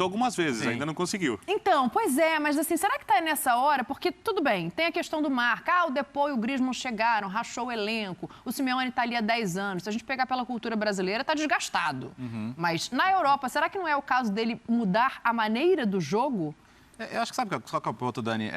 algumas vezes, ainda não conseguiu. Então, pois é, mas assim, será que tá nessa hora? Porque, tudo bem, tem a questão do Marca. O Depô e o Griezmann chegaram, rachou o elenco, o Simeone tá ali há 10 anos. Se a gente pegar pela cultura brasileira, tá desgastado. Mas na Europa, será que não é o caso dele mudar a maneira do jogo? Eu acho que sabe qual que é o ponto, Dani?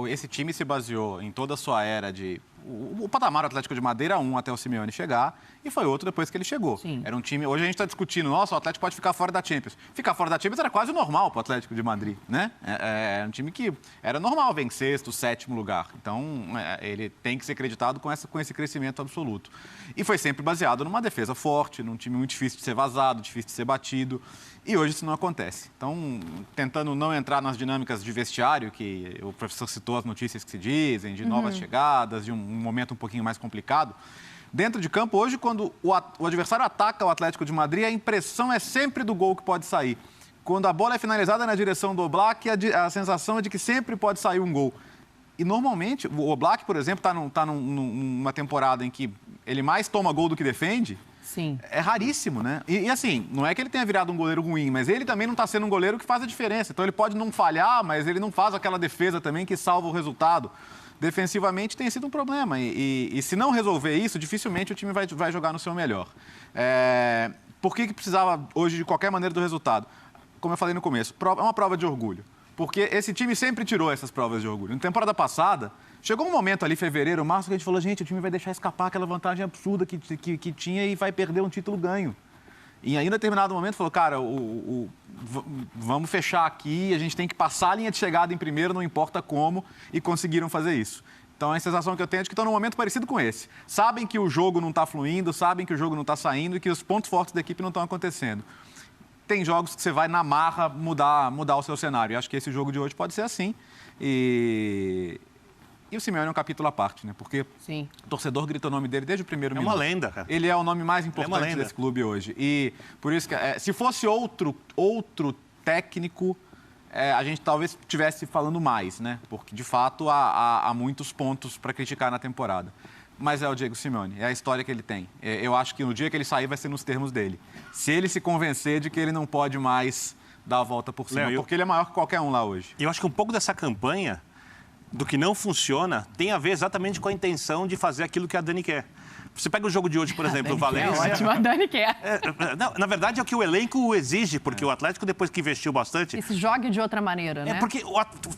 Esse time se baseou em toda a sua era de... O patamar do Atlético de Madrid era um até o Simeone chegar e foi outro depois que ele chegou. Sim. Era um time... Hoje a gente está discutindo, nossa, o Atlético pode ficar fora da Champions. Ficar fora da Champions era quase normal para o Atlético de Madrid, né? É um time que era normal ver em sexto, sétimo lugar. Então, ele tem que ser acreditado com esse crescimento absoluto. E foi sempre baseado numa defesa forte, num time muito difícil de ser vazado, difícil de ser batido. E hoje isso não acontece. Então, tentando não entrar nas dinâmicas de vestiário, que o professor citou as notícias que se dizem, de novas chegadas, de um momento um pouquinho mais complicado. Dentro de campo, hoje, quando o adversário ataca o Atlético de Madrid, a impressão é sempre do gol que pode sair. Quando a bola é finalizada na direção do Oblak, a sensação é de que sempre pode sair um gol. E, normalmente, o Oblak, por exemplo, está numa temporada em que ele mais toma gol do que defende. Sim. É raríssimo, né? E assim, não é que ele tenha virado um goleiro ruim, mas ele também não está sendo um goleiro que faz a diferença. Então ele pode não falhar, mas ele não faz aquela defesa também que salva o resultado. Defensivamente tem sido um problema. E se não resolver isso, dificilmente o time vai jogar no seu melhor. Por que precisava hoje de qualquer maneira do resultado? Como eu falei no começo, é uma prova de orgulho. Porque esse time sempre tirou essas provas de orgulho. Na temporada passada, chegou um momento ali, fevereiro, março, que a gente falou, gente, o time vai deixar escapar aquela vantagem absurda que tinha e vai perder um título ganho. E aí, em determinado momento, falou, cara, vamos fechar aqui, a gente tem que passar a linha de chegada em primeiro, não importa como, e conseguiram fazer isso. Então, a sensação que eu tenho é de que estão num momento parecido com esse. Sabem que o jogo não está fluindo, sabem que o jogo não está saindo e que os pontos fortes da equipe não estão acontecendo. Tem jogos que você vai na marra mudar o seu cenário. E acho que esse jogo de hoje pode ser assim. E o Simeone é um capítulo à parte, né? Porque Sim. o torcedor grita o nome dele desde o primeiro minuto. É uma lenda, cara. Ele é o nome mais importante desse clube hoje. E por isso que, se fosse outro técnico, a gente talvez estivesse falando mais, né? Porque, de fato, há muitos pontos para criticar na temporada. Mas é o Diego Simeone, é a história que ele tem. Eu acho que no dia que ele sair vai ser nos termos dele. Se ele se convencer de que ele não pode mais dar a volta por cima, porque ele é maior que qualquer um lá hoje. Eu acho que um pouco dessa campanha, do que não funciona, tem a ver exatamente com a intenção de fazer aquilo que a Dani quer. Você pega o jogo de hoje, por exemplo, o Valência... É ótimo, a Dani quer. Na verdade, é o que o elenco exige, porque o Atlético, depois que investiu bastante... E se jogue de outra maneira, né? Porque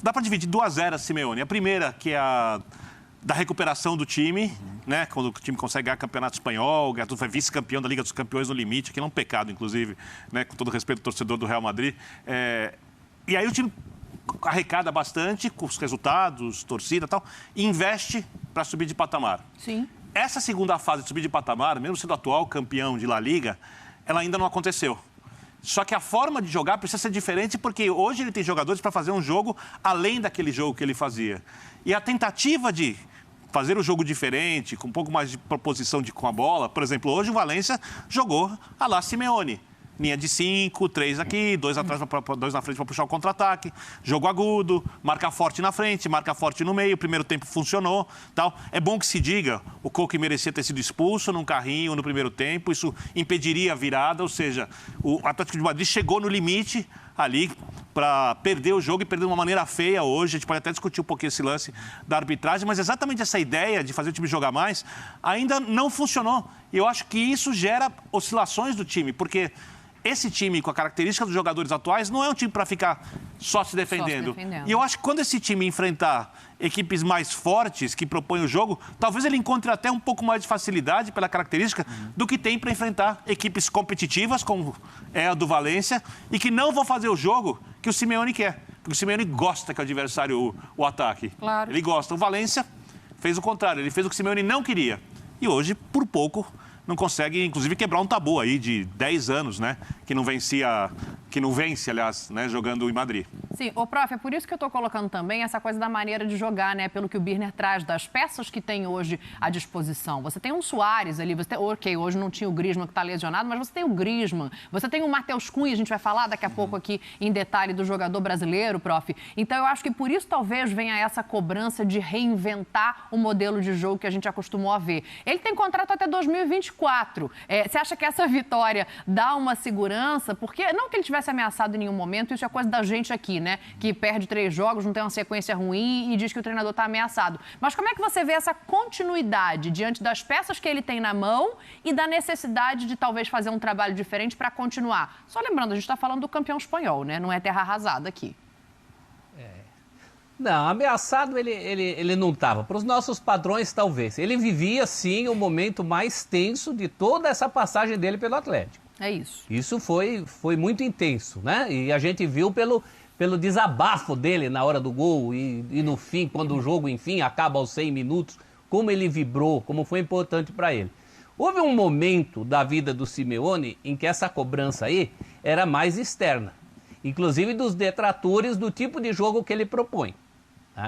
dá para dividir 2 eras, Simeone. A primeira, que é a da recuperação do time, né? Quando o time consegue ganhar campeonato espanhol, foi vice-campeão da Liga dos Campeões no limite, que é um pecado, inclusive, né? Com todo respeito ao torcedor do Real Madrid. E aí o time arrecada bastante com os resultados, torcida e tal, e investe para subir de patamar. Sim. Essa segunda fase de subir de patamar, mesmo sendo atual campeão de La Liga, ela ainda não aconteceu. Só que a forma de jogar precisa ser diferente, porque hoje ele tem jogadores para fazer um jogo além daquele jogo que ele fazia. E a tentativa de fazer o jogo diferente, com um pouco mais de proposição com a bola, por exemplo, hoje o Valência jogou a la Simeone. Linha de 5, 3 aqui, 2 atrás, 2 na frente para puxar o contra-ataque. Jogo agudo, marca forte na frente, marca forte no meio. O primeiro tempo funcionou. Tal. É bom que se diga, o Koke merecia ter sido expulso num carrinho no primeiro tempo. Isso impediria a virada, ou seja, o Atlético de Madrid chegou no limite ali para perder o jogo e perder de uma maneira feia hoje. A gente pode até discutir um pouquinho esse lance da arbitragem, mas exatamente essa ideia de fazer o time jogar mais ainda não funcionou. E eu acho que isso gera oscilações do time, porque esse time, com a característica dos jogadores atuais, não é um time para ficar só se defendendo. E eu acho que quando esse time enfrentar equipes mais fortes que propõem o jogo, talvez ele encontre até um pouco mais de facilidade pela característica do que tem para enfrentar equipes competitivas, como é a do Valência, e que não vão fazer o jogo que o Simeone quer. Porque o Simeone gosta que o adversário o ataque. Claro. Ele gosta. O Valência fez o contrário, ele fez o que o Simeone não queria. E hoje, por pouco, não consegue, inclusive, quebrar um tabu aí de 10 anos, né? Que não vence, aliás, né, jogando em Madrid. Sim, prof, é por isso que eu estou colocando também essa coisa da maneira de jogar, né? Pelo que o Birner traz, das peças que tem hoje à disposição. Você tem um Soares ali, ok, hoje não tinha o Griezmann que está lesionado, mas você tem o Griezmann, você tem o Matheus Cunha, a gente vai falar daqui a pouco aqui em detalhe do jogador brasileiro, prof. Então eu acho que por isso talvez venha essa cobrança de reinventar o modelo de jogo que a gente acostumou a ver. Ele tem contrato até 2024. Você acha que essa vitória dá uma segurança? Porque não que ele tivesse ameaçado em nenhum momento, isso é coisa da gente aqui, né? Que perde 3 jogos, não tem uma sequência ruim e diz que o treinador está ameaçado. Mas como é que você vê essa continuidade diante das peças que ele tem na mão e da necessidade de talvez fazer um trabalho diferente para continuar? Só lembrando, a gente está falando do campeão espanhol, né? Não é terra arrasada aqui. Não, ameaçado ele não estava. Para os nossos padrões, talvez. Ele vivia, sim, o momento mais tenso de toda essa passagem dele pelo Atlético. É isso. Isso foi muito intenso, né? E a gente viu pelo desabafo dele na hora do gol e no fim, quando o jogo, enfim, acaba aos 100 minutos, como ele vibrou, como foi importante para ele. Houve um momento da vida do Simeone em que essa cobrança aí era mais externa, inclusive dos detratores do tipo de jogo que ele propõe.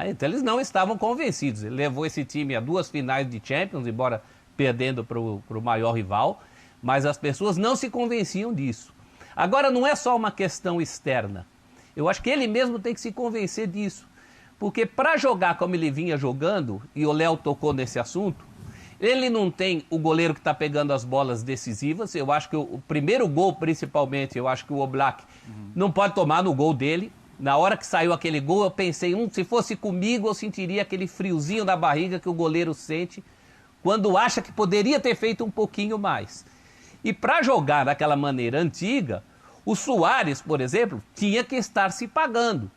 Então eles não estavam convencidos. Ele levou esse time a 2 finais de Champions, embora perdendo para o maior rival, mas as pessoas não se convenciam disso. Agora não é só uma questão externa. Eu acho que ele mesmo tem que se convencer disso. Porque para jogar como ele vinha jogando, e o Léo tocou nesse assunto, ele não tem o goleiro que está pegando as bolas decisivas. Eu acho que o primeiro gol, principalmente, eu acho que o Oblak não pode tomar no gol dele. Na hora que saiu aquele gol, eu pensei, se fosse comigo, eu sentiria aquele friozinho na barriga que o goleiro sente quando acha que poderia ter feito um pouquinho mais. E para jogar daquela maneira antiga, o Soares, por exemplo, tinha que estar se pagando.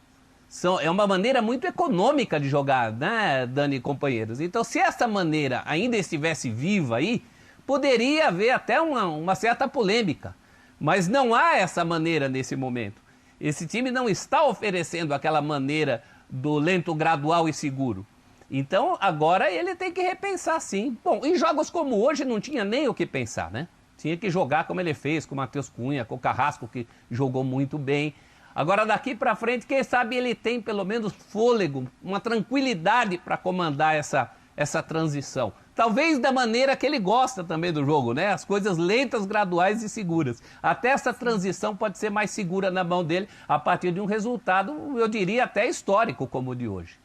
É uma maneira muito econômica de jogar, né, Dani e companheiros? Então, se essa maneira ainda estivesse viva aí, poderia haver até uma certa polêmica. Mas não há essa maneira nesse momento. Esse time não está oferecendo aquela maneira do lento, gradual e seguro. Então, agora ele tem que repensar, sim. Bom, em jogos como hoje não tinha nem o que pensar, né? Tinha que jogar como ele fez, com o Matheus Cunha, com o Carrasco, que jogou muito bem. Agora, daqui para frente, quem sabe ele tem pelo menos fôlego, uma tranquilidade para comandar essa transição. Talvez da maneira que ele gosta também do jogo, né? As coisas lentas, graduais e seguras. Até essa transição pode ser mais segura na mão dele a partir de um resultado, eu diria, até histórico como o de hoje.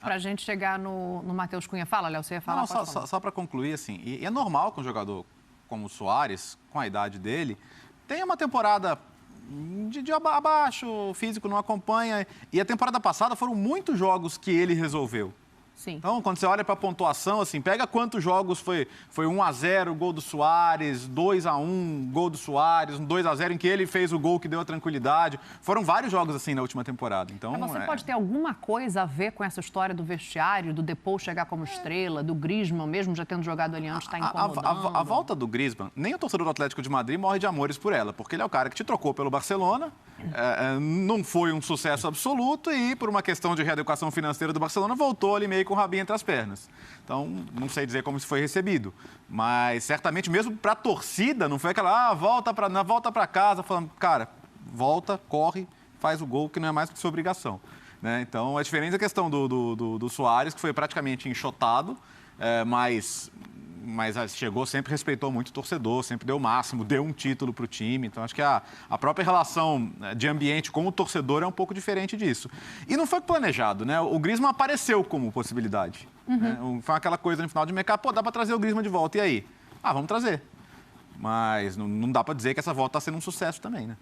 Para a gente chegar no Matheus Cunha. Fala, Léo, você ia falar? Não, só para concluir, assim, e é normal que um jogador como o Soares, com a idade dele, tenha uma temporada de abaixo, o físico não acompanha. E a temporada passada foram muitos jogos que ele resolveu. Sim. Então, quando você olha para a pontuação, assim, pega quantos jogos foi 1-0, gol do Soares, 2-1, gol do Soares, 2-0 em que ele fez o gol que deu a tranquilidade. Foram vários jogos assim na última temporada. Então, mas você pode ter alguma coisa a ver com essa história do vestiário, do Depou chegar como estrela, do Griezmann, mesmo já tendo jogado ali antes, está incomodando? A volta do Griezmann, nem o torcedor do Atlético de Madrid morre de amores por ela, porque ele é o cara que te trocou pelo Barcelona, não foi um sucesso absoluto e, por uma questão de readequação financeira do Barcelona, voltou ali meio com o rabinho entre as pernas. Então, não sei dizer como isso foi recebido, mas certamente mesmo para a torcida, não foi aquela, volta para casa, falando, cara, volta, corre, faz o gol, que não é mais que sua obrigação. Né? Então, é diferente da questão do Soares, que foi praticamente enxotado, mas chegou, sempre respeitou muito o torcedor, sempre deu o máximo, deu um título para o time. Então, acho que a própria relação de ambiente com o torcedor é um pouco diferente disso. E não foi planejado, né? O Griezmann apareceu como possibilidade. Né? Foi aquela coisa no final de mercado, dá para trazer o Griezmann de volta, e aí? Vamos trazer. Mas não dá para dizer que essa volta está sendo um sucesso também, né?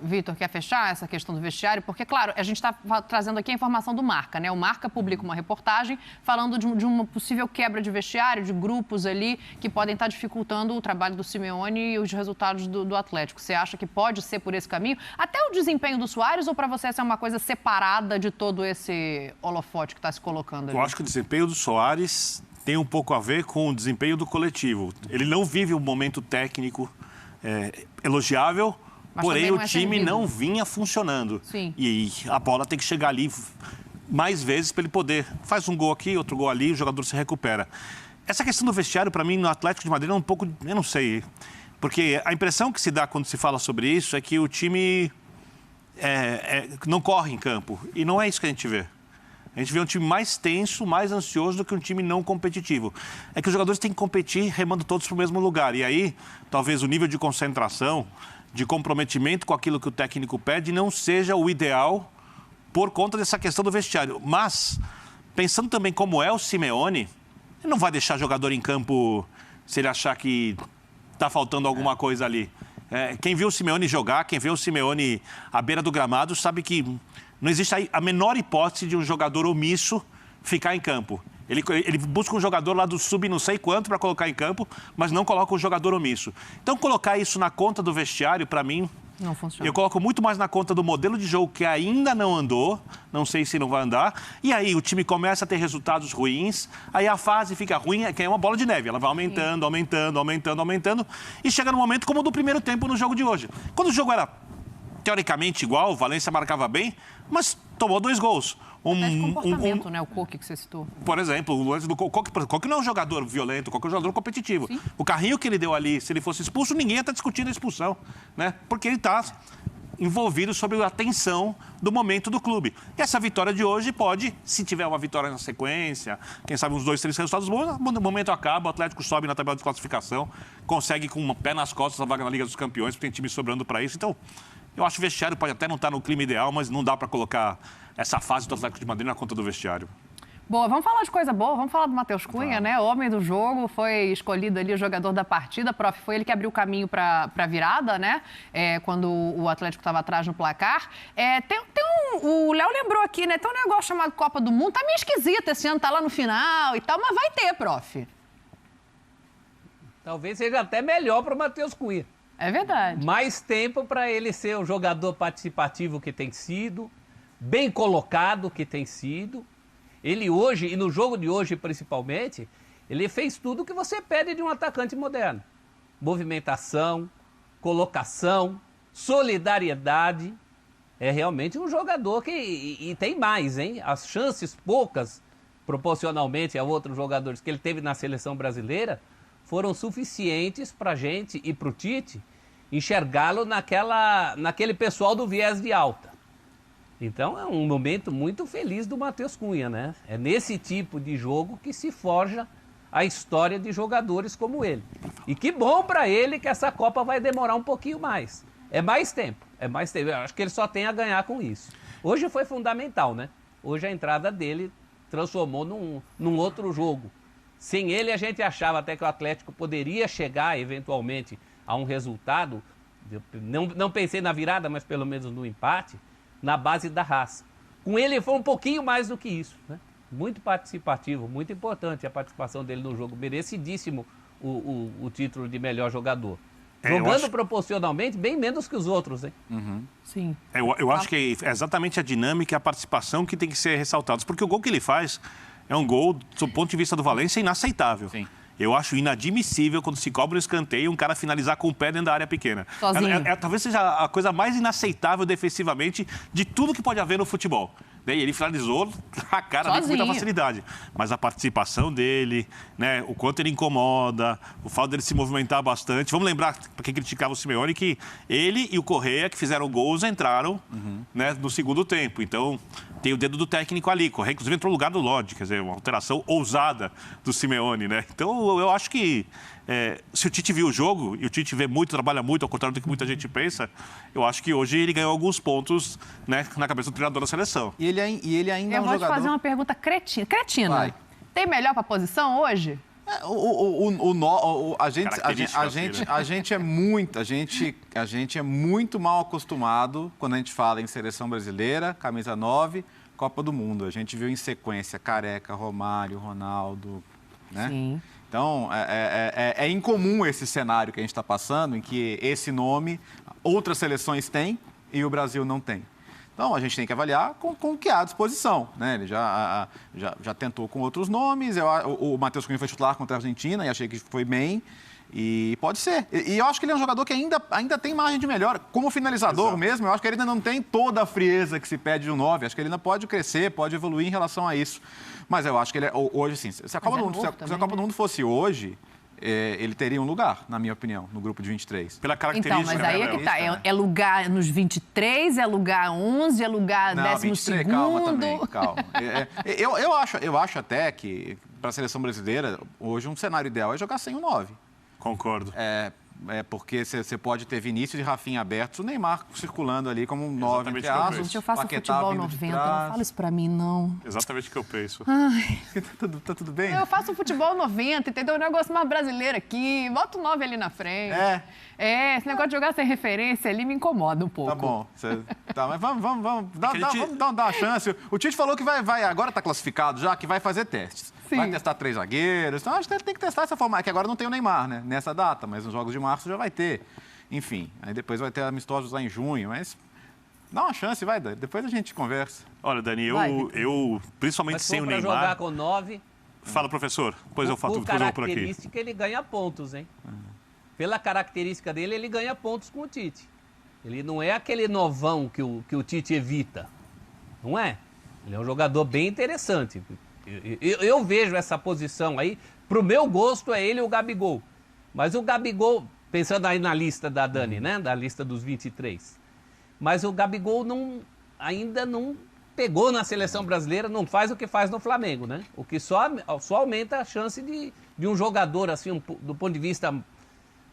Vitor, quer fechar essa questão do vestiário? Porque, claro, a gente está trazendo aqui a informação do Marca, né? O Marca publica uma reportagem falando de uma possível quebra de vestiário, de grupos ali que podem estar dificultando o trabalho do Simeone e os resultados do Atlético. Você acha que pode ser por esse caminho? Até o desempenho do Soares, ou para você essa é uma coisa separada de todo esse holofote que está se colocando ali? Eu acho que o desempenho do Soares tem um pouco a ver com o desempenho do coletivo. Ele não vive um momento técnico elogiável, mas porém, o time não vinha funcionando. Sim. E a bola tem que chegar ali mais vezes para ele poder. Faz um gol aqui, outro gol ali, o jogador se recupera. Essa questão do vestiário, para mim, no Atlético de Madrid é um pouco... Eu não sei. Porque a impressão que se dá quando se fala sobre isso é que o time não corre em campo. E não é isso que a gente vê. A gente vê um time mais tenso, mais ansioso do que um time não competitivo. É que os jogadores têm que competir remando todos para o mesmo lugar. E aí, talvez o nível de concentração, de comprometimento com aquilo que o técnico pede, não seja o ideal por conta dessa questão do vestiário. Mas, pensando também como é o Simeone, ele não vai deixar jogador em campo se ele achar que está faltando alguma coisa ali. Quem viu o Simeone jogar, quem vê o Simeone à beira do gramado, sabe que não existe a menor hipótese de um jogador omisso ficar em campo. Ele busca um jogador lá do sub não sei quanto para colocar em campo, mas não coloca um jogador omisso. Então, colocar isso na conta do vestiário, para mim, não funciona. Eu coloco muito mais na conta do modelo de jogo que ainda não andou, não sei se não vai andar, e aí o time começa a ter resultados ruins, aí a fase fica ruim, que é uma bola de neve, ela vai aumentando, aumentando, e chega no momento como o do primeiro tempo no jogo de hoje. Quando o jogo era teoricamente igual, o Valência marcava bem, mas tomou 2 gols. Comportamento, né? O Koke que você citou. Por exemplo, o lance do Koke não é um jogador violento, o Koke é um jogador competitivo. Sim. O carrinho que ele deu ali, se ele fosse expulso, ninguém ia estar discutindo a expulsão, né? Porque ele está envolvido sobre a tensão do momento do clube. E essa vitória de hoje pode, se tiver uma vitória na sequência, quem sabe uns 2, 3 resultados bons, o momento acaba, o Atlético sobe na tabela de classificação, consegue com um pé nas costas a vaga na Liga dos Campeões, porque tem time sobrando para isso. Então, eu acho que o vestiário pode até não estar no clima ideal, mas não dá para colocar essa fase do Atlético de Madrid na conta do vestiário. Boa, vamos falar de coisa boa, vamos falar do Matheus Cunha, né? O homem do jogo, foi escolhido ali o jogador da partida, prof, foi ele que abriu o caminho para a virada, né? Quando o Atlético estava atrás no placar. O Léo lembrou aqui, né? Tem um negócio chamado Copa do Mundo, tá meio esquisito esse ano, tá lá no final e tal, mas vai ter, prof. Talvez seja até melhor para o Matheus Cunha. É verdade. Mais tempo para ele ser o jogador participativo que tem sido, bem colocado que tem sido. Ele hoje, e no jogo de hoje principalmente, ele fez tudo o que você pede de um atacante moderno. Movimentação, colocação, solidariedade. É realmente um jogador que... E tem mais, hein? As chances poucas, proporcionalmente a outros jogadores que ele teve na seleção brasileira, foram suficientes para a gente e para o Tite enxergá-lo naquele pessoal do viés de alta. Então é um momento muito feliz do Matheus Cunha, né? É nesse tipo de jogo que se forja a história de jogadores como ele. E que bom para ele que essa Copa vai demorar um pouquinho mais. É mais tempo. Eu acho que ele só tem a ganhar com isso. Hoje foi fundamental, né? Hoje a entrada dele transformou num outro jogo. Sem ele, a gente achava até que o Atlético poderia chegar, eventualmente, a um resultado. Não pensei na virada, mas pelo menos no empate, na base da raça. Com ele, foi um pouquinho mais do que isso, né? Muito participativo, muito importante a participação dele no jogo. Merecidíssimo o título de melhor jogador. Jogando proporcionalmente, bem menos que os outros, hein? Uhum. Sim. Eu acho que é exatamente a dinâmica e a participação que tem que ser ressaltados. Porque o gol que ele faz... É um gol, do ponto de vista do Valência, inaceitável. Sim. Eu acho inadmissível quando se cobra um escanteio um cara finalizar com o pé dentro da área pequena. Talvez seja a coisa mais inaceitável defensivamente de tudo que pode haver no futebol. E ele finalizou a cara dele com muita facilidade. Mas a participação dele, né, o quanto ele incomoda, o fato dele se movimentar bastante. Vamos lembrar, para quem criticava o Simeone, que ele e o Correa, que fizeram gols, entraram né, no segundo tempo. Então, tem o dedo do técnico ali. Correa, inclusive, entrou no lugar do Lodge, quer dizer, uma alteração ousada do Simeone, né? Então, eu acho que se o Tite viu o jogo, e o Tite vê muito, trabalha muito, ao contrário do que muita gente pensa, eu acho que hoje ele ganhou alguns pontos, né, na cabeça do treinador da seleção. E ele ainda é um jogador... Eu vou te fazer uma pergunta cretina. Vai. Tem melhor para a posição hoje? A gente é muito mal acostumado quando a gente fala em seleção brasileira, camisa 9, Copa do Mundo. A gente viu em sequência Careca, Romário, Ronaldo, né? Sim. Então, é incomum esse cenário que a gente está passando, em que esse nome outras seleções têm e o Brasil não tem. Então, a gente tem que avaliar com o que há à disposição, né? Ele já tentou com outros nomes. O Matheus Cunha foi titular contra a Argentina e achei que foi bem. E pode ser. E eu acho que ele é um jogador que ainda tem margem de melhor. Como finalizador Exato. mesmo, eu acho que ele ainda não tem toda a frieza que se pede de um 9. Acho que ele ainda pode crescer, pode evoluir em relação a isso. Mas eu acho que ele hoje, sim, se a Copa do Mundo fosse hoje, ele teria um lugar, na minha opinião, no grupo de 23. Pela característica. Então, mas aí é que tá. É lugar nos 23, é lugar 11, é lugar 12º? Calma também, calma. Eu acho até que, para a seleção brasileira, hoje um cenário ideal é jogar sem um 9. Concordo. Porque você pode ter Vinícius e Rafinha abertos, o Neymar circulando ali como um 9. Exatamente o que eu penso. Gente, eu faço futebol 90, não fala isso pra mim, não. Exatamente o que eu penso. Ai, Tá tudo bem? eu faço futebol 90, entendeu? Um negócio mais brasileiro aqui, bota o 9 ali na frente. Esse negócio de jogar sem referência ali me incomoda um pouco. Tá bom. Mas vamos dar uma chance. O Tite falou que vai agora tá classificado já, que vai fazer testes. Sim. Vai testar 3 zagueiros. Então, acho que ele tem que testar essa forma. Que agora não tem o Neymar, né? Nessa data, mas nos jogos de março já vai ter. Enfim, aí depois vai ter amistosos lá em junho. Mas dá uma chance, vai, Dani. Depois a gente conversa. Olha, Dani, eu principalmente sem o Neymar... jogar com 9... Fala, professor. Depois eu falo por aqui. Por característica, ele ganha pontos, hein? Pela característica dele, ele ganha pontos com o Tite. Ele não é aquele novão que o Tite evita. Não é. Ele é um jogador bem interessante. Eu vejo essa posição aí. Pro meu gosto, é ele e o Gabigol. Mas o Gabigol, pensando aí na lista da Dani, né? Da lista dos 23. Mas o Gabigol ainda não pegou na seleção brasileira, não faz o que faz no Flamengo, né? O que só aumenta a chance de um jogador, assim, do ponto de vista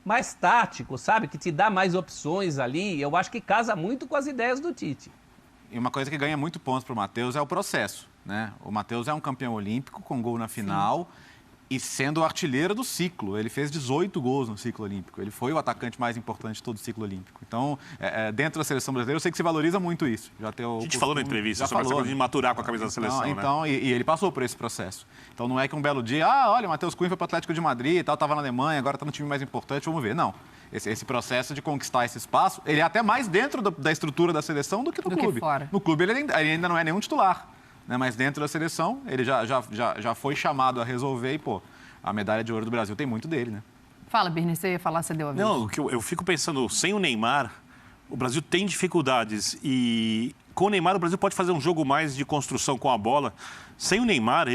mais tático, sabe? Que te dá mais opções ali. Eu acho que casa muito com as ideias do Tite. E uma coisa que ganha muito pontos para o Matheus é o processo, né? O Matheus é um campeão olímpico com gol na final. Sim. E sendo o artilheiro do ciclo. Ele fez 18 gols no ciclo olímpico. Ele foi o atacante mais importante de todo o ciclo olímpico. Então, dentro da seleção brasileira, eu sei que se valoriza muito isso. A gente falou na entrevista sobre essa coisa de maturar com a camisa da seleção, né? E ele passou por esse processo. Então, não é que um belo dia, olha, o Matheus Cunha foi para o Atlético de Madrid e tal, estava na Alemanha, agora está no time mais importante, vamos ver. Não. Esse processo de conquistar esse espaço, ele é até mais dentro da estrutura da seleção do que no clube. Fora. No clube, ele ainda não é nenhum titular. Né? Mas dentro da seleção, ele já foi chamado a resolver e, a medalha de ouro do Brasil tem muito dele, né? Fala, Birne, você ia falar, você deu a vez. Não, eu fico pensando, sem o Neymar, o Brasil tem dificuldades e com o Neymar o Brasil pode fazer um jogo mais de construção com a bola. Sem o Neymar,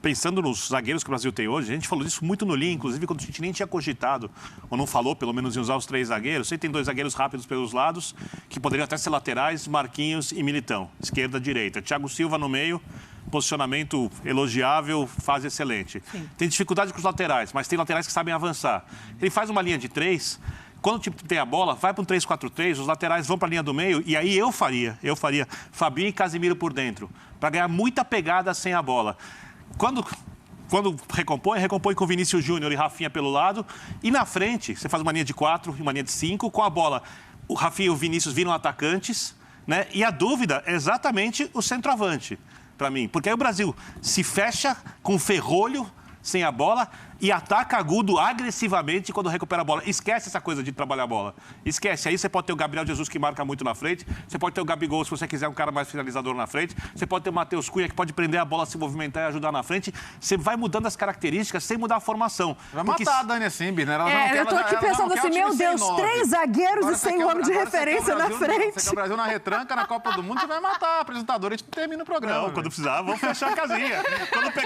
pensando nos zagueiros que o Brasil tem hoje, a gente falou disso muito no Linha, inclusive quando a gente nem tinha cogitado, ou não falou, pelo menos, em usar os 3 zagueiros. Você tem 2 zagueiros rápidos pelos lados, que poderiam até ser laterais, Marquinhos e Militão, esquerda, direita. Thiago Silva no meio, posicionamento elogiável, fase excelente. Sim. Tem dificuldade com os laterais, mas tem laterais que sabem avançar. Ele faz uma linha de 3... Quando tem a bola, vai para um 3-4-3, os laterais vão para a linha do meio, e aí eu faria Fabinho e Casemiro por dentro, para ganhar muita pegada sem a bola. Quando recompõe com Vinícius Júnior e Rafinha pelo lado, e na frente, você faz uma linha de 4 e uma linha de 5, com a bola, o Rafinha e o Vinícius viram atacantes, né? E a dúvida é exatamente o centroavante, para mim, porque aí o Brasil se fecha com ferrolho, sem a bola, e ataca agudo agressivamente quando recupera a bola. Esquece essa coisa de trabalhar a bola. Esquece. Aí você pode ter o Gabriel Jesus, que marca muito na frente. Você pode ter o Gabigol, se você quiser, um cara mais finalizador na frente. Você pode ter o Matheus Cunha, que pode prender a bola, se movimentar e ajudar na frente. Você vai mudando as características sem mudar a formação. Vai matar a Dani assim, né? Eu tô aqui pensando assim, meu Deus, 3 zagueiros e sem homem de referência na frente. Você quer o Brasil na retranca, na Copa do Mundo, você vai matar a apresentadora e a gente termina o programa. Não, quando precisar, vamos fechar a casinha.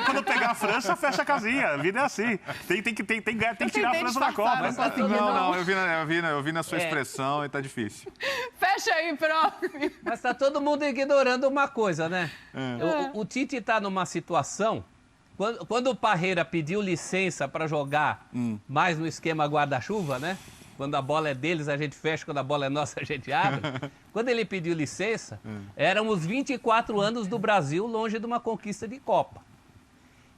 Quando pegar a França, fecha a casinha. A vida é assim. Tem que tirar a França da Copa. Não, eu vi na sua expressão e tá difícil. Fecha aí, prof. Mas tá todo mundo ignorando uma coisa, né? O Tite tá numa situação... Quando o Parreira pediu licença para jogar mais no esquema guarda-chuva, né? Quando a bola é deles, a gente fecha. Quando a bola é nossa, a gente abre. Quando ele pediu licença, eram os 24 anos do Brasil longe de uma conquista de Copa.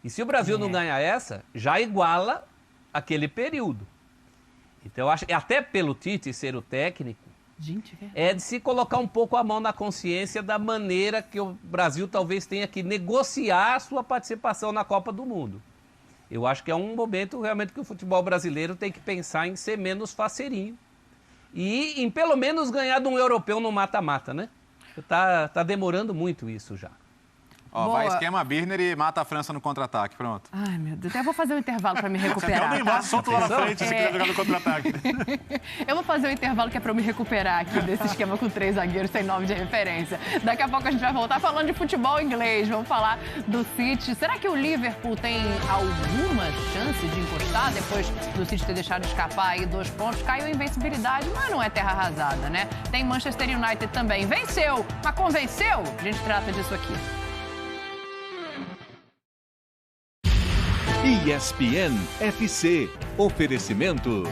E se o Brasil não ganhar essa, já iguala aquele período. Então, eu acho que até pelo Tite ser o técnico, é de se colocar um pouco a mão na consciência da maneira que o Brasil talvez tenha que negociar a sua participação na Copa do Mundo. Eu acho que é um momento realmente que o futebol brasileiro tem que pensar em ser menos faceirinho. E em pelo menos ganhar de um europeu no mata-mata, né? Tá demorando muito isso já. Ó, vai esquema Birner e mata a França no contra-ataque, pronto. Ai, meu Deus, até vou fazer um intervalo para me Até o recuperar, Neymar tá? solta lá na frente se quiser jogar no contra-ataque. Eu vou fazer um intervalo que é para eu me recuperar aqui desse esquema com 3 zagueiros sem nome de referência. Daqui a pouco a gente vai voltar falando de futebol inglês. Vamos falar do City. Será que o Liverpool tem alguma chance de encostar depois do City ter deixado escapar aí 2 pontos? Caiu a invencibilidade, mas não é terra arrasada, né? Tem Manchester United também. Venceu, mas convenceu? A gente trata disso aqui. ESPN FC. Oferecimento.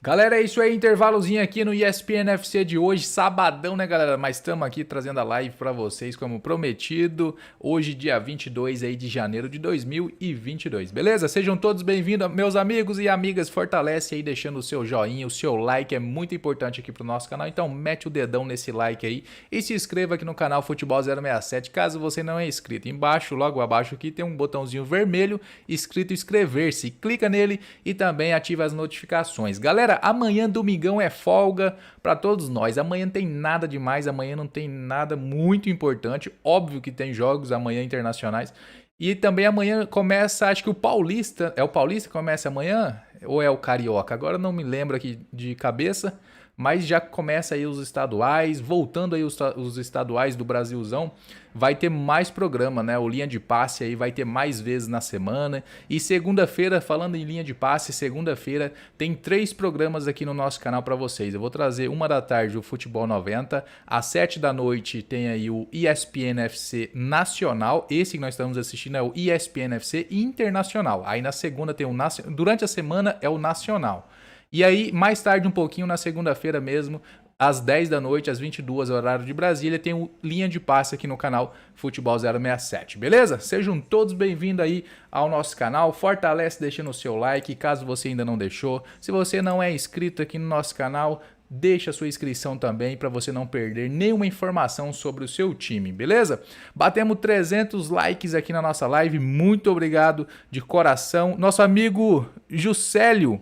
Galera, é isso aí, intervalozinho aqui no ESPN FC de hoje, sabadão, né, galera? Mas estamos aqui trazendo a live para vocês, como prometido, hoje, dia 22 aí de janeiro de 2022, beleza? Sejam todos bem-vindos, meus amigos e amigas, fortalece aí deixando o seu joinha, o seu like, é muito importante aqui pro nosso canal, então mete o dedão nesse like aí e se inscreva aqui no canal Futebol 067, caso você não é inscrito. Embaixo, logo abaixo aqui, tem um botãozinho vermelho escrito inscrever-se, clica nele e também ativa as notificações. Galera, amanhã, domingão, é folga para todos nós. Amanhã não tem nada demais, amanhã não tem nada muito importante. Óbvio que tem jogos amanhã internacionais. E também amanhã começa, acho que o Paulista. É o Paulista que começa amanhã? Ou é o Carioca? Agora não me lembro aqui de cabeça. Mas já começa aí os estaduais, voltando aí os estaduais do Brasilzão, vai ter mais programa, né? O Linha de Passe aí vai ter mais vezes na semana. E segunda-feira, falando em Linha de Passe, segunda-feira tem 3 programas aqui no nosso canal para vocês. Eu vou trazer 1 da tarde o Futebol 90, às 7 da noite tem aí o ESPN FC Nacional, esse que nós estamos assistindo é o ESPN FC Internacional. Aí na segunda tem o Nacional, durante a semana é o Nacional. E aí, mais tarde um pouquinho, na segunda-feira mesmo, às 10 da noite, às 22, horário de Brasília, tem o Linha de Passe aqui no canal Futebol 067, beleza? Sejam todos bem-vindos aí ao nosso canal, fortalece deixando o seu like, caso você ainda não deixou. Se você não é inscrito aqui no nosso canal, deixa a sua inscrição também para você não perder nenhuma informação sobre o seu time, beleza? Batemos 300 likes aqui na nossa live, muito obrigado de coração. Nosso amigo Juscelio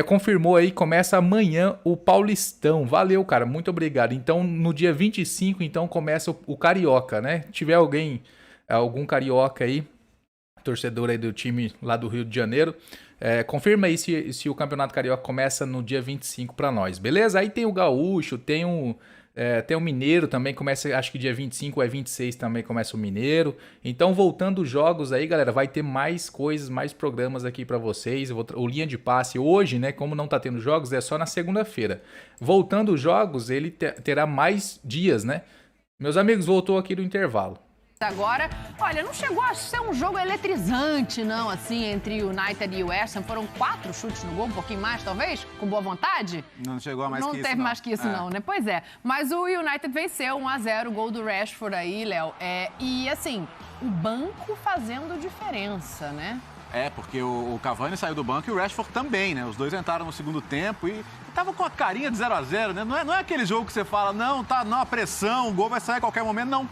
confirmou aí, começa amanhã o Paulistão. Valeu, cara, muito obrigado. Então, no dia 25, então, começa o Carioca, né? Se tiver algum carioca aí, torcedor aí do time lá do Rio de Janeiro, confirma aí se o Campeonato Carioca começa no dia 25 para nós, beleza? Aí tem o Gaúcho, tem o Mineiro também, começa, acho que dia 25 ou 26 também começa o Mineiro. Então, voltando os jogos aí, galera, vai ter mais coisas, mais programas aqui pra vocês. O Linha de Passe hoje, né, como não tá tendo jogos, é só na segunda-feira. Voltando os jogos, ele terá mais dias, né? Meus amigos, voltou aqui do intervalo. Agora, olha, não chegou a ser um jogo eletrizante, não, assim, entre United e West Ham. Foram 4 chutes no gol, um pouquinho mais, talvez, com boa vontade. Não chegou a mais que isso, não. Não teve mais que isso, não, né? Pois é. Mas o United venceu 1-0, o gol do Rashford aí, Léo. E, assim, o banco fazendo diferença, né? Porque o Cavani saiu do banco e o Rashford também, né? Os dois entraram no segundo tempo e tava com a carinha de 0-0, né? Não é aquele jogo que você fala, não, tá na pressão, o gol vai sair a qualquer momento, não.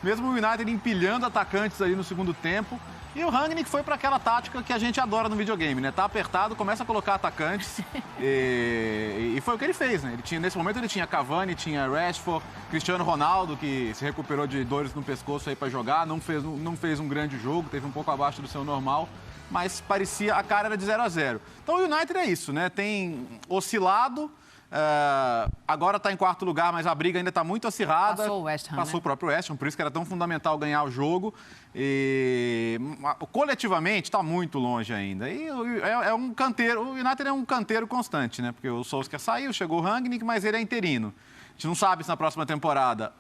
Mesmo o United empilhando atacantes ali no segundo tempo. E o Rangnick foi para aquela tática que a gente adora no videogame, né? Tá apertado, começa a colocar atacantes. E foi o que ele fez, né? Nesse momento ele tinha Cavani, tinha Rashford, Cristiano Ronaldo, que se recuperou de dores no pescoço aí para jogar. Não fez um grande jogo, teve um pouco abaixo do seu normal. Mas parecia, a cara era de 0-0. Então o United é isso, né? Tem oscilado. Agora está em 4º lugar, mas a briga ainda está muito acirrada. Passou o West Ham, Passou né? o próprio West Ham, por isso que era tão fundamental ganhar o jogo. E coletivamente está muito longe ainda. E é um canteiro, o United é um canteiro constante, né? Porque o Solskjaer saiu, chegou o Rangnick, mas ele é interino. A gente não sabe se na próxima temporada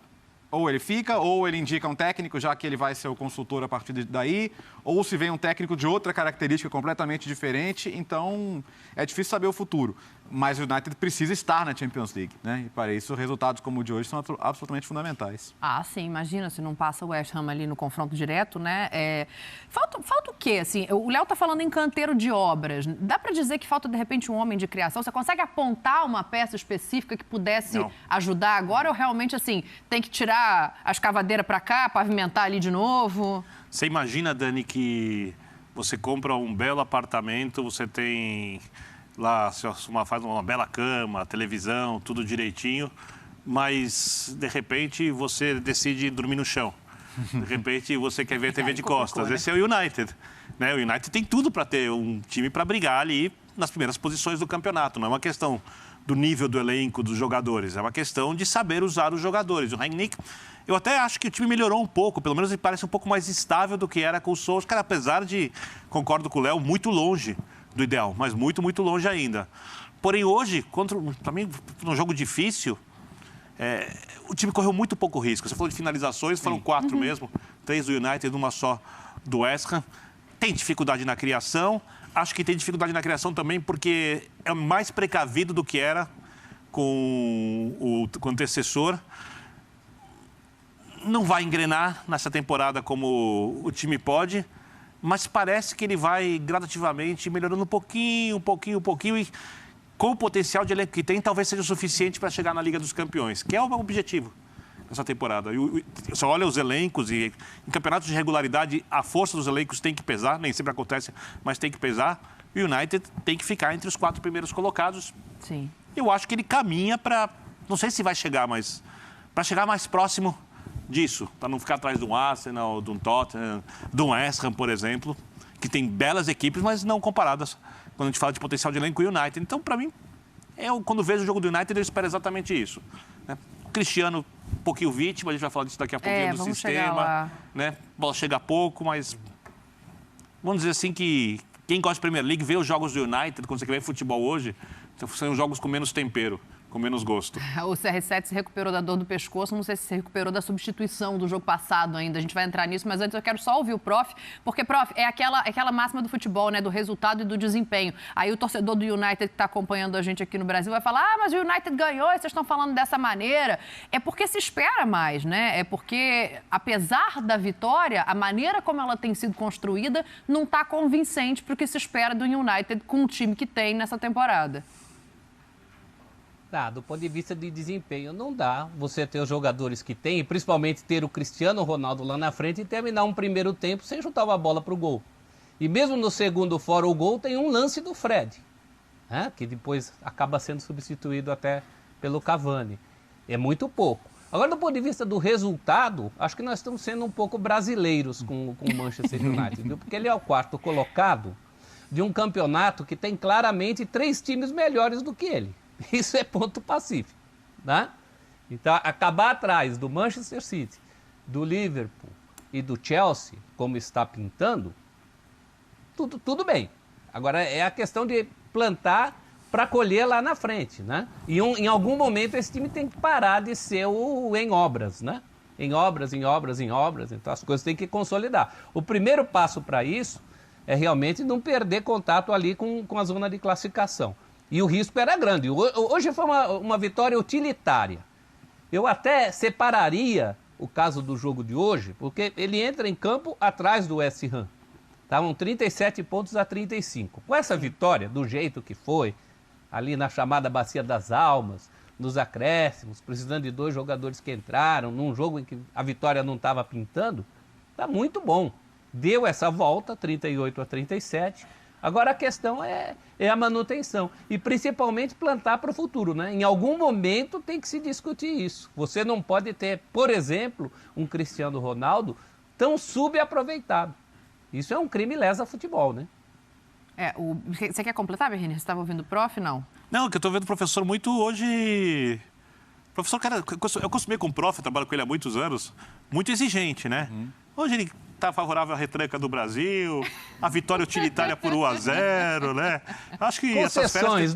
ou ele fica, ou ele indica um técnico, já que ele vai ser o consultor a partir daí, ou se vem um técnico de outra característica completamente diferente, então é difícil saber o futuro. Mas o United precisa estar na Champions League, né? E para isso, resultados como o de hoje são absolutamente fundamentais. Ah, sim, imagina se não passa o West Ham ali no confronto direto, né? Falta o quê? Assim, o Léo tá falando em canteiro de obras. Dá para dizer que falta, de repente, um homem de criação? Você consegue apontar uma peça específica que pudesse ajudar agora? Ou realmente, assim, tem que tirar a escavadeira para cá, pavimentar ali de novo? Você imagina, Dani, que você compra um belo apartamento, você tem lá, faz uma bela cama, televisão, tudo direitinho, mas, de repente, você decide dormir no chão. De repente, você quer ver a TV de costas. né? Esse é o United. Né? O United tem tudo para ter um time para brigar ali nas primeiras posições do campeonato. Não é uma questão do nível do elenco, dos jogadores. É uma questão de saber usar os jogadores. O Rangnick, eu até acho que o time melhorou um pouco. Pelo menos ele parece um pouco mais estável do que era com o Solskjaer, apesar de, concordo com o Léo, muito longe do ideal. Mas muito, muito longe ainda. Porém, hoje, para mim, num jogo difícil, o time correu muito pouco risco. Você falou de finalizações, foram 4 mesmo. 3 do United, uma só do West Ham. Tem dificuldade na criação. Acho que tem dificuldade na criação também porque é mais precavido do que era com o antecessor. Não vai engrenar nessa temporada como o time pode, mas parece que ele vai gradativamente melhorando um pouquinho. E com o potencial de elenco que tem, talvez seja o suficiente para chegar na Liga dos Campeões, que é o objetivo nessa temporada. Você olha os elencos e em campeonatos de regularidade, a força dos elencos tem que pesar, nem sempre acontece, mas tem que pesar. O United tem que ficar entre os 4 primeiros colocados. Sim. Eu acho que ele caminha para, não sei se vai chegar, mas para chegar mais próximo disso, para não ficar atrás de um Arsenal, de um Tottenham, de um West Ham, por exemplo, que tem belas equipes, mas não comparadas quando a gente fala de potencial de elenco com o United. Então, para mim, quando vejo o jogo do United, eu espero exatamente isso. Né? Cristiano, um pouquinho vítima, a gente vai falar disso daqui a pouquinho, do sistema. Né? A bola chega pouco, mas vamos dizer assim que quem gosta de Premier League vê os jogos do United, quando você vê futebol hoje, são jogos com menos tempero, com menos gosto. O CR7 se recuperou da dor do pescoço, não sei se recuperou da substituição do jogo passado ainda, a gente vai entrar nisso, mas antes eu quero só ouvir o Prof, porque, Prof, é aquela máxima do futebol, né, do resultado e do desempenho. Aí o torcedor do United que está acompanhando a gente aqui no Brasil vai falar, mas o United ganhou e vocês estão falando dessa maneira. É porque se espera mais, né? É porque, apesar da vitória, a maneira como ela tem sido construída não está convincente para o que se espera do United com o time que tem nessa temporada. Do ponto de vista de desempenho, não dá você ter os jogadores que tem, e principalmente ter o Cristiano Ronaldo lá na frente e terminar um primeiro tempo sem chutar uma bola para o gol. E mesmo no segundo fora o gol, tem um lance do Fred, né, que depois acaba sendo substituído até pelo Cavani. É muito pouco. Agora, do ponto de vista do resultado, acho que nós estamos sendo um pouco brasileiros com o Manchester United, viu? Porque ele é o 4º colocado de um campeonato que tem claramente 3 times melhores do que ele. Isso é ponto pacífico, né? Então, acabar atrás do Manchester City, do Liverpool e do Chelsea, como está pintando, tudo bem. Agora, é a questão de plantar para colher lá na frente, né? E em algum momento esse time tem que parar de ser o em obras, né? Em obras. Então, as coisas têm que consolidar. O primeiro passo para isso é realmente não perder contato ali com a zona de classificação. E o risco era grande. Hoje foi uma vitória utilitária. Eu até separaria o caso do jogo de hoje, porque ele entra em campo atrás do West Ham. Estavam 37 pontos a 35. Com essa vitória, do jeito que foi, ali na chamada Bacia das Almas, nos acréscimos, precisando de 2 jogadores que entraram, num jogo em que a vitória não estava pintando, está muito bom. Deu essa volta, 38 a 37. Agora a questão é a manutenção e principalmente plantar para o futuro, né? Em algum momento tem que se discutir isso. Você não pode ter, por exemplo, um Cristiano Ronaldo tão subaproveitado. Isso é um crime lesa futebol, né? Você quer completar, Berrini? Você estava ouvindo o Prof, não? Não, que eu estou vendo o professor muito hoje... Professor, cara, eu acostumei com o Prof, eu trabalho com ele há muitos anos, muito exigente, né? Hoje ele está favorável à retranca do Brasil, a vitória utilitária por 1-0, né? Acho que concessões,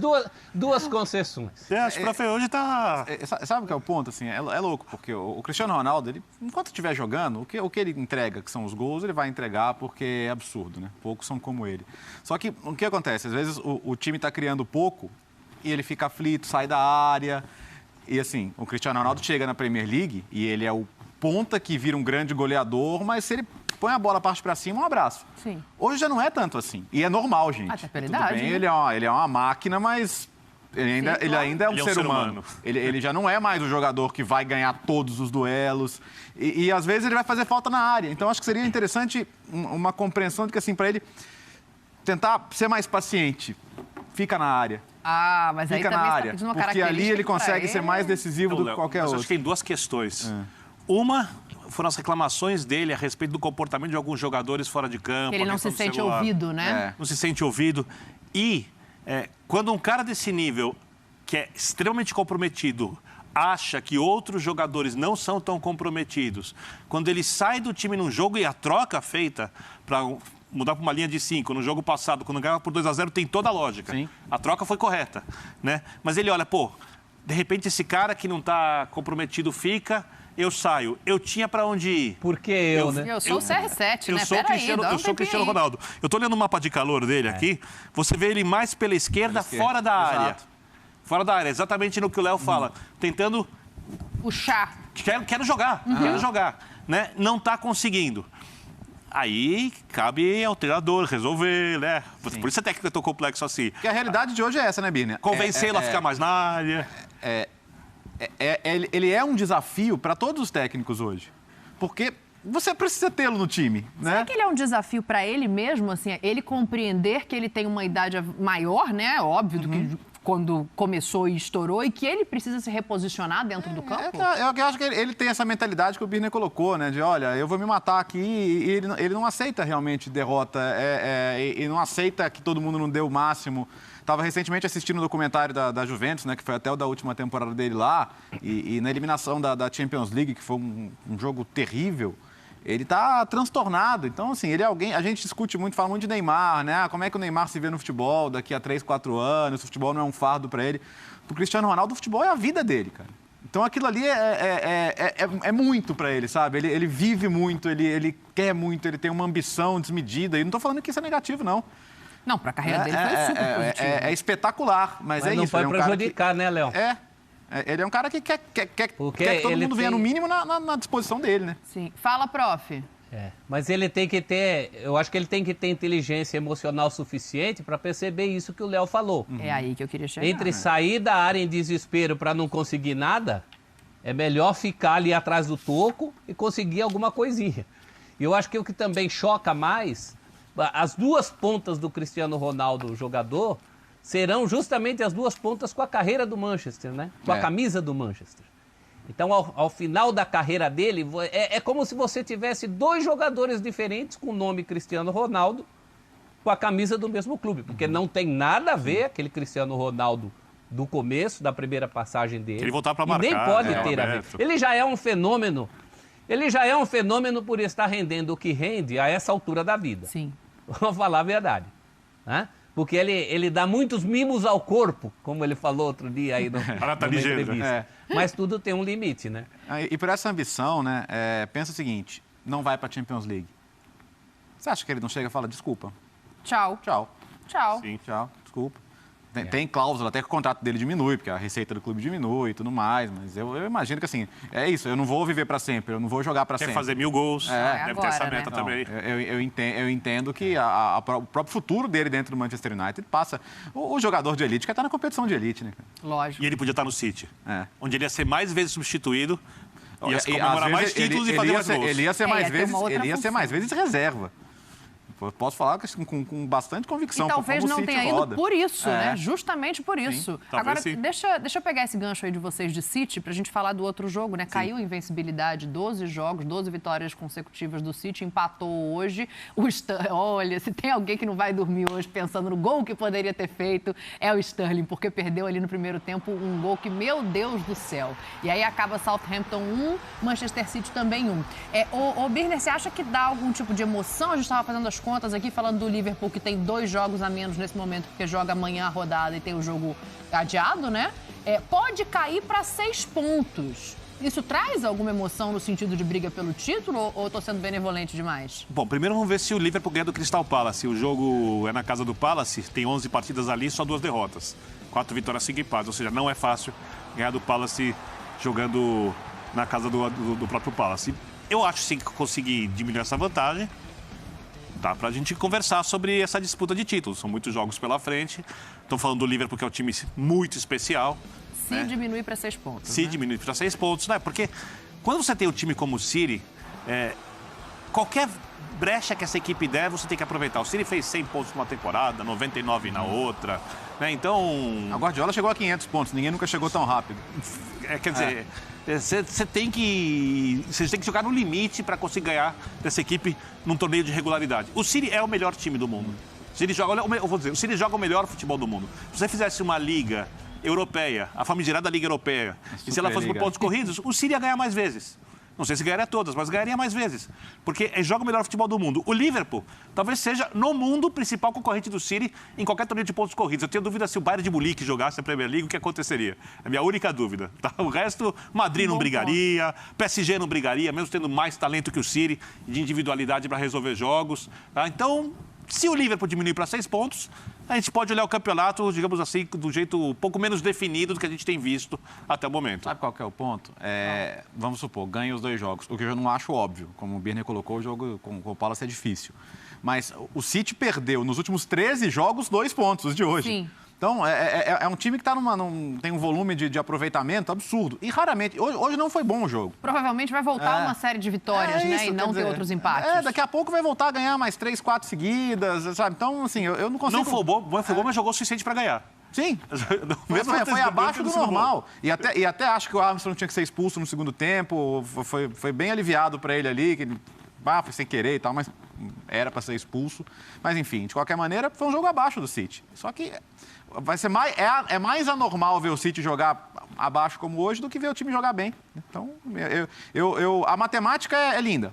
duas concessões. Acho que o Prof hoje está... Sabe o que é o ponto? Assim, é louco, porque o Cristiano Ronaldo, ele, enquanto estiver jogando, o que ele entrega, que são os gols, ele vai entregar porque é absurdo, né? Poucos são como ele. Só que o que acontece? Às vezes o time está criando pouco e ele fica aflito, sai da área. E assim, o Cristiano Ronaldo chega na Premier League e ele é o ponta que vira um grande goleador, mas se ele põe a bola, parte para cima, um abraço. Sim. Hoje já não é tanto assim. E é normal, gente. Até pela idade, Tudo bem, né? ele é uma máquina, mas ele ainda é um ser humano. Ele já não é mais o jogador que vai ganhar todos os duelos. E às vezes ele vai fazer falta na área. Então acho que seria interessante uma compreensão de que, assim, para ele tentar ser mais paciente. Fica na área. Mas aí Fica também na está área. pedindo uma Porque ali ele consegue ser mais decisivo do que qualquer outro. Acho que tem 2 questões. Uma, foram as reclamações dele a respeito do comportamento de alguns jogadores fora de campo. Ele não se sente ouvido, né? Não se sente ouvido. E quando um cara desse nível, que é extremamente comprometido, acha que outros jogadores não são tão comprometidos, quando ele sai do time num jogo e a troca feita para mudar para uma linha de 5, no jogo passado, quando ganhava por 2-0, tem toda a lógica. Sim. A troca foi correta, né? Mas ele olha, pô, de repente esse cara que não está comprometido fica, eu saio. Eu tinha para onde ir. Por que eu, né? Eu sou o CR7, né? Eu sou o Cristiano Ronaldo. Eu tô olhando o mapa de calor dele aqui, você vê ele mais pela esquerda, fora da área. Exato. Fora da área, exatamente no que o Léo fala. Tentando... Puxar. Quero jogar, quero jogar. Né? Não está conseguindo. Aí cabe ao treinador resolver, né? Por isso a técnica é tão complexo assim. Porque a realidade de hoje é essa, né, Birner? Convencê-lo a ficar mais na área. Ele é um desafio para todos os técnicos hoje. Porque você precisa tê-lo no time, né? Será que ele é um desafio para ele mesmo, assim, ele compreender que ele tem uma idade maior, né? Óbvio, do que quando começou e estourou, e que ele precisa se reposicionar dentro do campo? Eu acho que ele tem essa mentalidade que o Birner colocou, né? De, olha, eu vou me matar aqui, e ele não aceita realmente derrota, e não aceita que todo mundo não dê o máximo. Estava recentemente assistindo um documentário da Juventus, né? Que foi até o da última temporada dele lá, e na eliminação da Champions League, que foi um jogo terrível, ele está transtornado. Então, assim, ele é alguém... A gente discute muito, fala muito de Neymar, né? Como é que o Neymar se vê no futebol daqui a 3, 4 anos? O futebol não é um fardo para ele. Para o Cristiano Ronaldo, o futebol é a vida dele, cara. Então, aquilo ali é muito para ele, sabe? Ele vive muito, ele quer muito, ele tem uma ambição desmedida. E não estou falando que isso é negativo, não. Não, para a carreira dele foi super positivo. É espetacular, mas é não isso. pode é um prejudicar, né, Léo? Ele é um cara que quer que todo mundo venha, no mínimo, na disposição dele, né? Sim. Fala, prof. Mas ele tem que ter... Eu acho que ele tem que ter inteligência emocional suficiente para perceber isso que o Léo falou. É aí que eu queria chegar. Entre sair da área em desespero para não conseguir nada, é melhor ficar ali atrás do toco e conseguir alguma coisinha. E eu acho que o que também choca mais, as duas pontas do Cristiano Ronaldo, o jogador, serão justamente as duas pontas com a carreira do Manchester, né? Com a camisa do Manchester. Então, ao final da carreira dele, é como se você tivesse dois jogadores diferentes com o nome Cristiano Ronaldo com a camisa do mesmo clube. Porque não tem nada a ver aquele Cristiano Ronaldo do começo, da primeira passagem dele. Ele voltar para marcar. E nem pode ter a ver. Ele já é um fenômeno. Ele já é um fenômeno por estar rendendo o que rende a essa altura da vida. Sim. Vamos falar a verdade, né? Porque ele dá muitos mimos ao corpo, como ele falou outro dia aí numa entrevista. Mas tudo tem um limite, né? E por essa ambição, né, pensa o seguinte, não vai para a Champions League. Você acha que ele não chega e fala, desculpa? Tchau. Tchau. Tchau. Sim, tchau, desculpa. Tem cláusula, até que o contrato dele diminui, porque a receita do clube diminui e tudo mais, mas eu imagino que, assim, é isso, eu não vou viver para sempre, eu não vou jogar para sempre. Quer fazer 1000 gols, deve agora, ter essa meta né? também. Eu entendo que o próprio futuro dele dentro do Manchester United passa... O jogador de elite quer estar na competição de elite, né? Lógico. E ele podia estar no City, onde ele ia ser mais vezes substituído, ia comemorar mais títulos e fazer mais gols. Ele ia ser mais vezes função. reserva. Posso falar com bastante convicção. E talvez não tenha ido por isso, né? Justamente por isso. Sim, agora, sim. deixa eu pegar esse gancho aí de vocês de City pra gente falar do outro jogo, né? Caiu a invencibilidade, 12 jogos, 12 vitórias consecutivas do City, empatou hoje. Olha, se tem alguém que não vai dormir hoje pensando no gol que poderia ter feito, é o Sterling, porque perdeu ali no primeiro tempo um gol que, meu Deus do céu. E aí acaba Southampton 1, Manchester City também 1. Ô Birner, você acha que dá algum tipo de emoção? A gente estava fazendo as contas aqui, falando do Liverpool, que tem 2 jogos a menos nesse momento, porque joga amanhã a rodada e tem o jogo adiado, né? Pode cair para 6 pontos. Isso traz alguma emoção no sentido de briga pelo título ou estou sendo benevolente demais? Bom, primeiro vamos ver se o Liverpool ganha do Crystal Palace. O jogo é na casa do Palace, tem 11 partidas ali, só 2 derrotas. 4 vitórias, 5 empates, ou seja, não é fácil ganhar do Palace jogando na casa do próprio Palace. Eu acho sim que conseguir diminuir essa vantagem, dá pra gente conversar sobre essa disputa de títulos. São muitos jogos pela frente. Estou falando do Liverpool, que é um time muito especial. Se diminuir para 6 pontos. Se diminuir para 6 pontos, né? Porque quando você tem um time como o City, qualquer brecha que essa equipe der, você tem que aproveitar. O City fez 100 pontos numa temporada, 99 na outra. Né? Então... A Guardiola chegou a 500 pontos, ninguém nunca chegou tão rápido. Quer dizer, você tem que jogar no limite para conseguir ganhar dessa equipe num torneio de regularidade. O City é o melhor time do mundo. O City joga o melhor futebol do mundo. Se você fizesse uma liga europeia, a famigerada Liga Europeia, e se ela fosse por pontos corridos, o City ia ganhar mais vezes. Não sei se ganharia todas, mas ganharia mais vezes. Porque joga o melhor futebol do mundo. O Liverpool talvez seja, no mundo, o principal concorrente do City em qualquer torneio de pontos corridos. Eu tenho dúvida se o Bayern de Munique jogasse a Premier League, o que aconteceria. É a minha única dúvida. Tá? O resto, Madrid não brigaria, PSG não brigaria, mesmo tendo mais talento que o City, de individualidade para resolver jogos. Tá? Então, se o Liverpool diminuir para 6 pontos, a gente pode olhar o campeonato, digamos assim, do jeito um pouco menos definido do que a gente tem visto até o momento. Sabe qual que é o ponto? Vamos supor, ganha os 2 jogos, o que eu não acho óbvio. Como o Birner colocou, o jogo com o Palace é difícil. Mas o City perdeu nos últimos 13 jogos 2 pontos, os de hoje. Sim. Então, é um time que tem um volume de aproveitamento absurdo. E raramente, hoje não foi bom o jogo. Provavelmente vai voltar uma série de vitórias, né? E não ter outros empates. Daqui a pouco vai voltar a ganhar mais 3, 4 seguidas, sabe? Então, assim, eu não consigo... Não foi bom, mas jogou o suficiente para ganhar. Sim, Mesmo foi abaixo do normal. E até acho que o Armstrong tinha que ser expulso no segundo tempo. Foi bem aliviado para ele ali, que ele foi sem querer e tal, mas era para ser expulso. Mas, enfim, de qualquer maneira, foi um jogo abaixo do City. Só que... vai ser mais anormal ver o City jogar abaixo como hoje do que ver o time jogar bem. Então, a matemática é linda.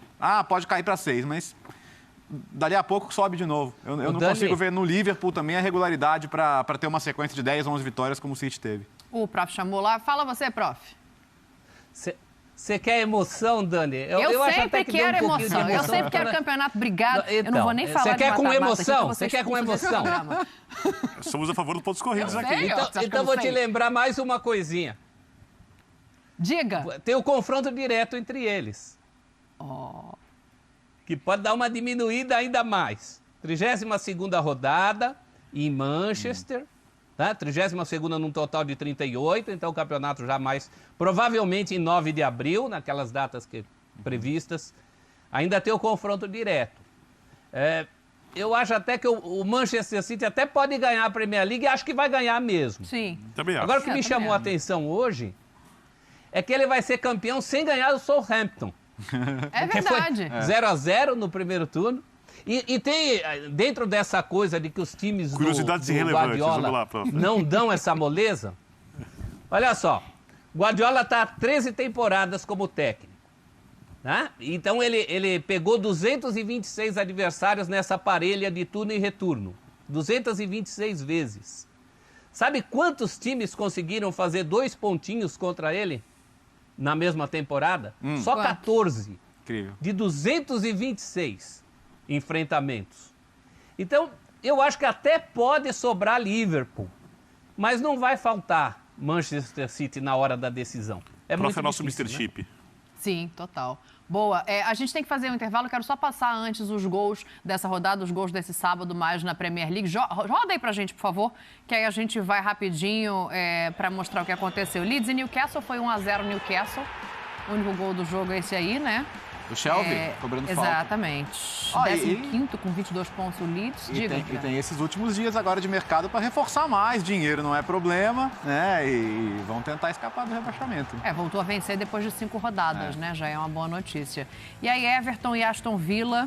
Pode cair para 6, mas dali a pouco sobe de novo. Eu não consigo ver no Liverpool também a regularidade para ter uma sequência de 10, 11 vitórias como o City teve. O prof chamou lá. Fala você, prof. Você quer emoção, Dani? Eu sempre quero emoção. Eu sempre quero campeonato brigado. Então, eu não vou nem falar Você quer com emoção? Você quer com emoção? Somos a favor dos pontos corridos aqui. Então vou te lembrar mais uma coisinha. Diga. Tem o confronto direto entre eles. Que pode dar uma diminuída ainda mais. 32ª rodada em Manchester. Tá? 32ª num total de 38, então o campeonato já mais... Provavelmente em 9 de abril, naquelas datas previstas. Ainda tem o confronto direto. Eu acho até que o Manchester City até pode ganhar a Premier League e acho que vai ganhar mesmo. Sim. Também acho. Agora, o que me chamou a atenção hoje é que ele vai ser campeão sem ganhar do Southampton. É verdade. 0-0 no primeiro turno. E tem, dentro dessa coisa de que os times do Guardiola não dão essa moleza, olha só, Guardiola está há 13 temporadas como técnico. Né? Então ele pegou 226 adversários nessa parelha de turno e retorno. 226 vezes. Sabe quantos times conseguiram fazer 2 pontinhos contra ele na mesma temporada? Só 14. Incrível. De 226 enfrentamentos. Então, eu acho que até pode sobrar Liverpool, mas não vai faltar Manchester City na hora da decisão. É muito nosso difícil, Mr. né? Chip. Sim, total. Boa. A gente tem que fazer um intervalo. Quero só passar antes os gols dessa rodada, os gols desse sábado mais na Premier League. Roda aí pra gente, por favor, que aí a gente vai rapidinho para mostrar o que aconteceu. Leeds e Newcastle, foi 1-0 Newcastle. O único gol do jogo é esse aí, né? O Shelby, cobrando falta. Exatamente. 15º com 22 pontos o Leeds. E tem esses últimos dias agora de mercado para reforçar mais. Dinheiro não é problema, né? E vão tentar escapar do rebaixamento. Voltou a vencer depois de 5 rodadas, né? Já é uma boa notícia. E aí, Everton e Aston Villa,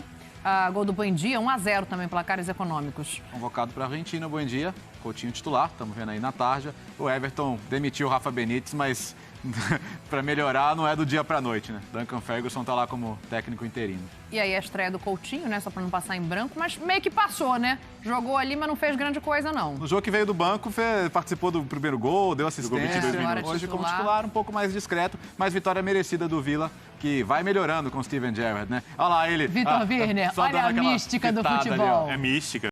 gol do Buendia, 1-0 também, placares econômicos. Convocado para a Argentina, Buendia, Coutinho titular, estamos vendo aí na tarja. O Everton demitiu o Rafa Benítez, mas... para melhorar não é do dia para noite, né? Duncan Ferguson tá lá como técnico interino. E aí a estreia do Coutinho, né? Só para não passar em branco, mas meio que passou, né? Jogou ali, mas não fez grande coisa, não. No jogo que veio do banco, participou do primeiro gol, deu assistência. Hoje como titular, um pouco mais discreto, mas vitória merecida do Villa, que vai melhorando com o Steven Gerrard, né? Olha lá ele. Vitor Werner, olha a mística do futebol. É mística.